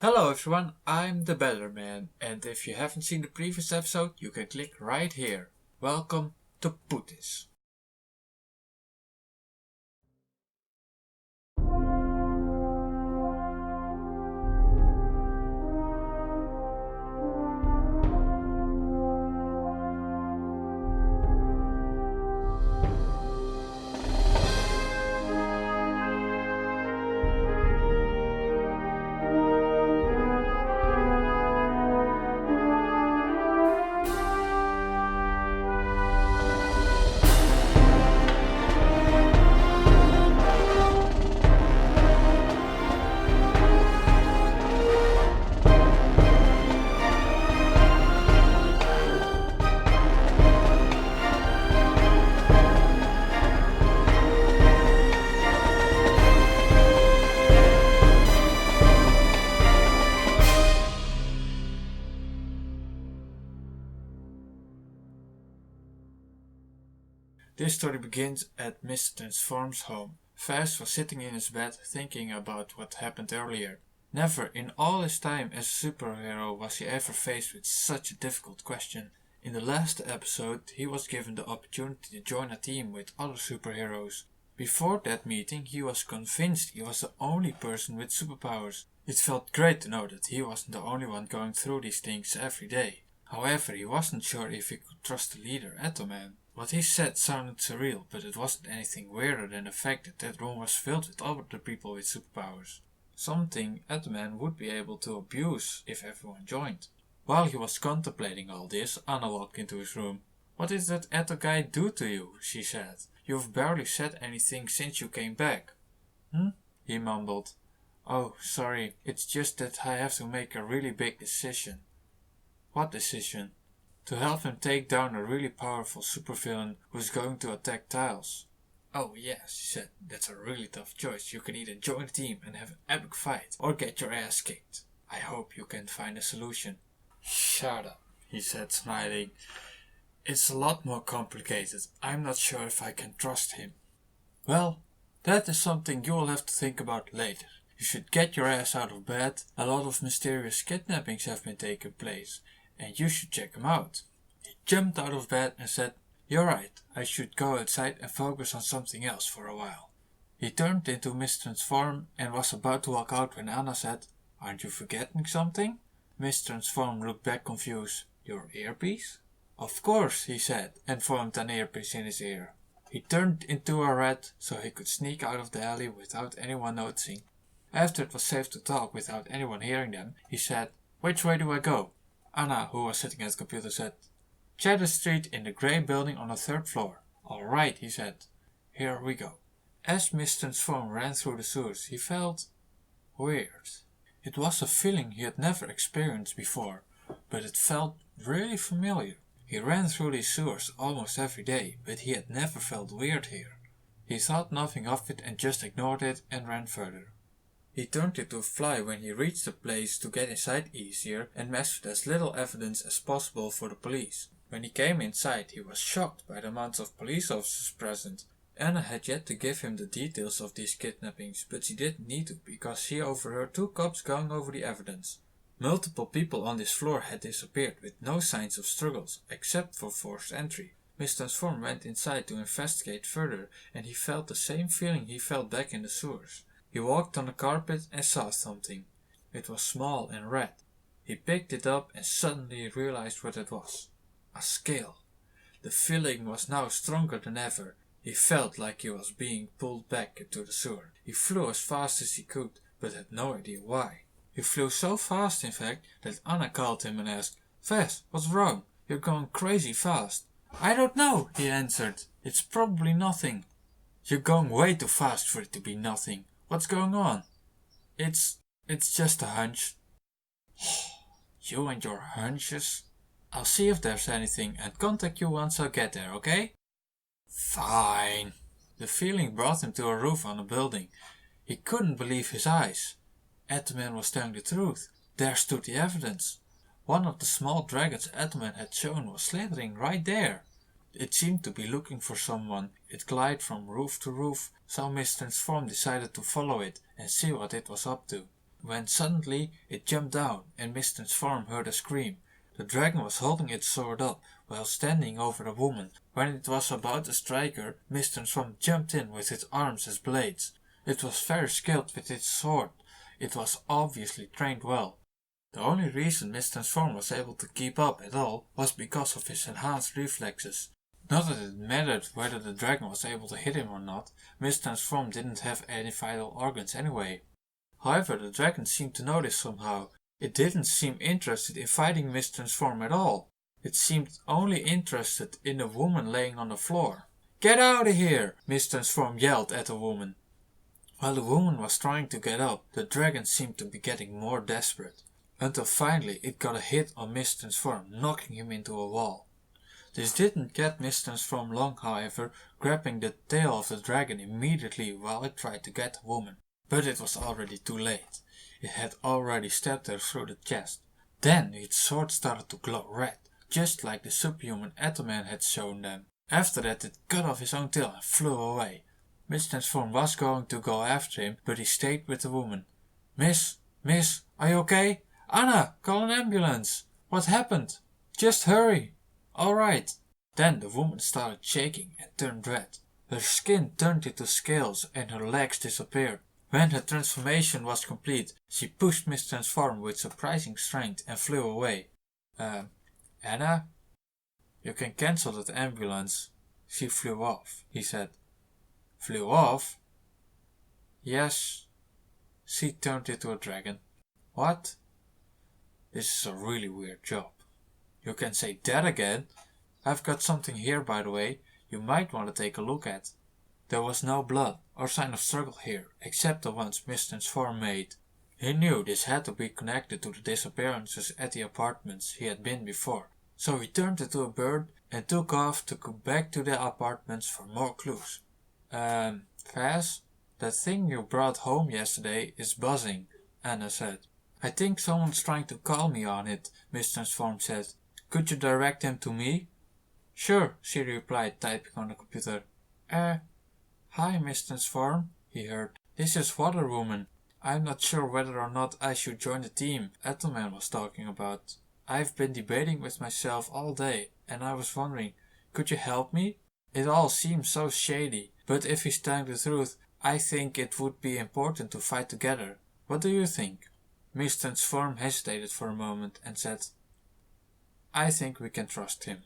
Hello everyone, I'm the Better Man, and if you haven't seen the previous episode, you can click right here. Welcome to Putis. This story begins at Mr. Transform's home. Faz was sitting in his bed thinking about what happened earlier. Never in all his time as a superhero was he ever faced with such a difficult question. In the last episode, he was given the opportunity to join a team with other superheroes. Before that meeting, he was convinced he was the only person with superpowers. It felt great to know that he wasn't the only one going through these things every day. However, he wasn't sure if he could trust the leader, Atoman. What he said sounded surreal, but it wasn't anything weirder than the fact that room was filled with other people with superpowers. Something Atoman would be able to abuse if everyone joined. While he was contemplating all this, Anna walked into his room. "What did that Atto guy do to you?" she said. "You've barely said anything since you came back." He mumbled. "Oh, sorry, it's just that I have to make a really big decision." "What decision?" "To help him take down a really powerful supervillain who's going to attack Tiles." "Oh yeah," she said, "that's a really tough choice. You can either join the team and have an epic fight, or get your ass kicked. I hope you can find a solution." "Shut up," he said, smiling. "It's a lot more complicated. I'm not sure if I can trust him." "Well, that is something you'll have to think about later. You should get your ass out of bed. A lot of mysterious kidnappings have been taking place, and you should check them out." He jumped out of bed and said, "You're right, I should go outside and focus on something else for a while." He turned into Mr. Transform and was about to walk out when Anna said, "Aren't you forgetting something?" Mr. Transform looked back confused. "Your earpiece?" "Of course," he said, and formed an earpiece in his ear. He turned into a rat so he could sneak out of the alley without anyone noticing. After it was safe to talk without anyone hearing them, he said, "Which way do I go?" Anna, who was sitting at the computer, said, "Cheddar Street in the grey building on the 3rd floor." "All right," he said. "Here we go." As Mr. Transform ran through the sewers, he felt weird. It was a feeling he had never experienced before, but it felt really familiar. He ran through these sewers almost every day, but he had never felt weird here. He thought nothing of it and just ignored it and ran further. He turned into a fly when he reached the place to get inside easier and mess with as little evidence as possible for the police. When he came inside, he was shocked by the amount of police officers present. Anna had yet to give him the details of these kidnappings, but she didn't need to because she overheard 2 cops going over the evidence. Multiple people on this floor had disappeared with no signs of struggles, except for forced entry. Mr. Transform went inside to investigate further, and he felt the same feeling he felt back in the sewers. He walked on the carpet and saw something. It was small and red. He picked it up and suddenly realized what it was. A scale. The feeling was now stronger than ever. He felt like he was being pulled back into the sewer. He flew as fast as he could, but had no idea why. He flew so fast, in fact, that Anna called him and asked, "Faz, what's wrong? You're going crazy fast." "I don't know," he answered. "It's probably nothing." "You're going way too fast for it to be nothing. What's going on?" It's just a hunch." "You and your hunches. I'll see if there's anything and contact you once I get there, okay?" "Fine." The feeling brought him to a roof on a building. He couldn't believe his eyes. Atoman was telling the truth. There stood the evidence. One of the small dragons Atoman had shown was slithering right there. It seemed to be looking for someone. It glided from roof to roof, so Mr. Transform decided to follow it and see what it was up to. when suddenly it jumped down and Mr. Swarm heard a scream. The dragon was holding its sword up while standing over the woman. When it was about to strike her, Mr. Swarm jumped in with its arms as blades. It was very skilled with its sword. It was obviously trained well. The only reason Mr. Swarm was able to keep up at all was because of his enhanced reflexes. Not that it mattered whether the dragon was able to hit him or not, Mr. Swarm didn't have any vital organs anyway. However, the dragon seemed to notice somehow. It didn't seem interested in fighting Mr. Swarm at all. It seemed only interested in the woman laying on the floor. "Get out of here!" Mr. Swarm yelled at the woman. While the woman was trying to get up, the dragon seemed to be getting more desperate, until finally it got a hit on Mr. Swarm, knocking him into a wall. This didn't get Mr. Swarm long, however, grabbing the tail of the dragon immediately while it tried to get the woman. But it was already too late. It had already stabbed her through the chest. Then its sword started to glow red, just like the superhuman Atoman had shown them. After that it cut off his own tail and flew away. Mr. Swarm was going to go after him, but he stayed with the woman. Miss, are you okay? Anna, call an ambulance! What happened? Just hurry! Alright." Then the woman started shaking and turned red. Her skin turned into scales and her legs disappeared. When her transformation was complete, she pushed Mr. Swarm with surprising strength and flew away. Anna? You can cancel that ambulance. She flew off, he said. Flew off? Yes. She turned into a dragon. What? This is a really weird job. You can say that again. I've got something here, by the way, you might want to take a look at. There was no blood or sign of struggle here, except the ones Mr. Swarm made. He knew this had to be connected to the disappearances at the apartments he had been before, so he turned into a bird and took off to go back to the apartments for more clues. Faz, that thing you brought home yesterday is buzzing, Anna said. I think someone's trying to call me on it, Mr. Swarm said. Could you direct him to me? Sure, she replied, typing on the computer. Hi, Mr. Swarm, he heard. This is Water Woman. I'm not sure whether or not I should join the team Atoman was talking about. I've been debating with myself all day, and I was wondering, could you help me? It all seems so shady, but if he's telling the truth, I think it would be important to fight together. What do you think? Mr. Swarm hesitated for a moment and said, I think we can trust him.